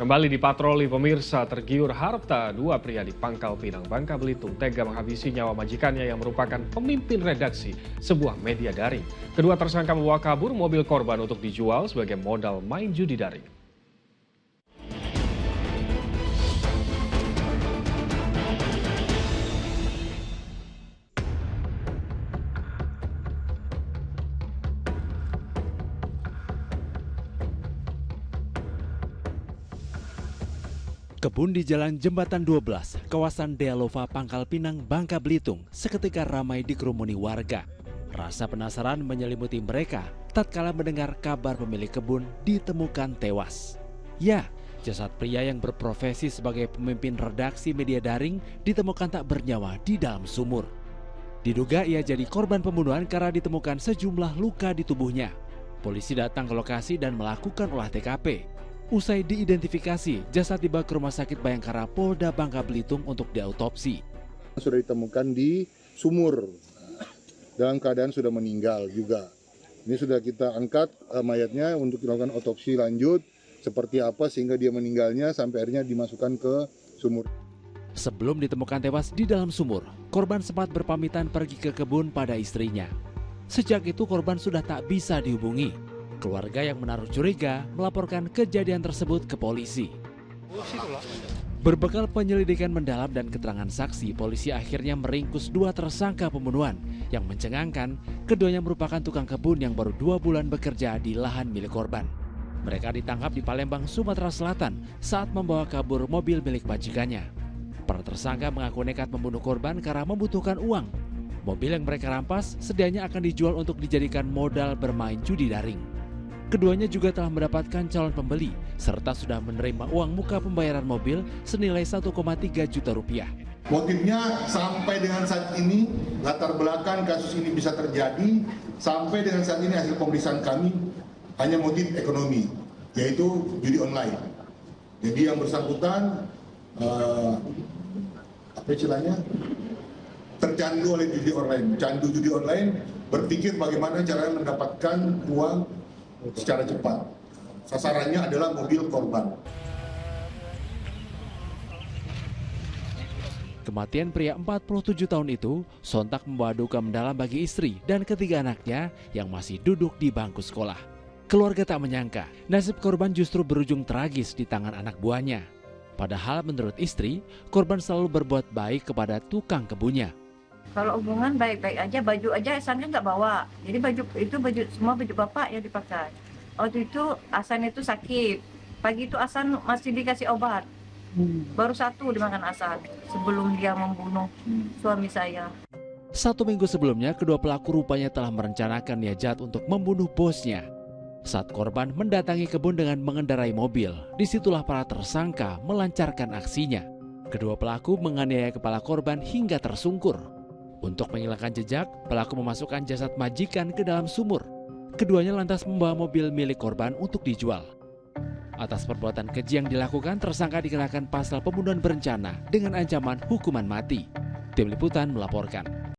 Kembali dipatroli pemirsa, tergiur harta, dua pria di Pangkal Pinang, Bangka Belitung tega menghabisi nyawa majikannya yang merupakan pemimpin redaksi sebuah media daring. Kedua tersangka membawa kabur mobil korban untuk dijual sebagai modal main judi daring. Kebun di Jalan Jembatan 12, kawasan Dealova, Pangkal Pinang, Bangka Belitung, seketika ramai dikerumuni warga. Rasa penasaran menyelimuti mereka tatkala mendengar kabar pemilik kebun ditemukan tewas. Ya, jasad pria yang berprofesi sebagai pemimpin redaksi media daring ditemukan tak bernyawa di dalam sumur. Diduga ia jadi korban pembunuhan karena ditemukan sejumlah luka di tubuhnya. Polisi datang ke lokasi dan melakukan olah TKP. Usai diidentifikasi, jasad dibawa ke Rumah Sakit Bayangkara Polda Bangka Belitung untuk diautopsi. Sudah ditemukan di sumur, dalam keadaan sudah meninggal juga. Ini sudah kita angkat mayatnya untuk dilakukan otopsi lanjut, seperti apa sehingga dia meninggalnya sampai akhirnya dimasukkan ke sumur. Sebelum ditemukan tewas di dalam sumur, korban sempat berpamitan pergi ke kebun pada istrinya. Sejak itu korban sudah tak bisa dihubungi. Keluarga yang menaruh curiga melaporkan kejadian tersebut ke polisi. Berbekal penyelidikan mendalam dan keterangan saksi, polisi akhirnya meringkus dua tersangka pembunuhan yang mencengangkan. Keduanya merupakan tukang kebun yang baru 2 bulan bekerja di lahan milik korban. Mereka ditangkap di Palembang, Sumatera Selatan saat membawa kabur mobil milik majikannya. Para tersangka mengaku nekat membunuh korban karena membutuhkan uang. Mobil yang mereka rampas sedianya akan dijual untuk dijadikan modal bermain judi daring. Keduanya juga telah mendapatkan calon pembeli serta sudah menerima uang muka pembayaran mobil senilai 1,3 juta rupiah. Motifnya sampai dengan saat ini, latar belakang kasus ini bisa terjadi, sampai dengan saat ini hasil pemeriksaan kami hanya motif ekonomi, yaitu judi online. Jadi yang bersangkutan, apa istilahnya, tercandu oleh judi online, candu judi online, berpikir bagaimana caranya mendapatkan uang secara cepat. Sasarannya adalah mobil korban. Kematian pria 47 tahun itu sontak membawa duka mendalam bagi istri dan ketiga anaknya yang masih duduk di bangku sekolah. Keluarga tak menyangka nasib korban justru berujung tragis di tangan anak buahnya. Padahal menurut istri, korban selalu berbuat baik kepada tukang kebunnya. Kalau hubungan baik-baik aja, baju aja Asannya nggak bawa. Jadi semua baju bapak yang dipakai. Waktu itu Asan itu sakit. Pagi itu Asan masih dikasih obat. Baru 1 dimakan Asan sebelum dia membunuh suami saya. 1 minggu sebelumnya, kedua pelaku rupanya telah merencanakan niat jahat untuk membunuh bosnya. Saat korban mendatangi kebun dengan mengendarai mobil, disitulah para tersangka melancarkan aksinya. Kedua pelaku menganiaya kepala korban hingga tersungkur. Untuk menghilangkan jejak, pelaku memasukkan jasad majikan ke dalam sumur. Keduanya lantas membawa mobil milik korban untuk dijual. Atas perbuatan keji yang dilakukan, tersangka dikenakan pasal pembunuhan berencana dengan ancaman hukuman mati. Tim Liputan melaporkan.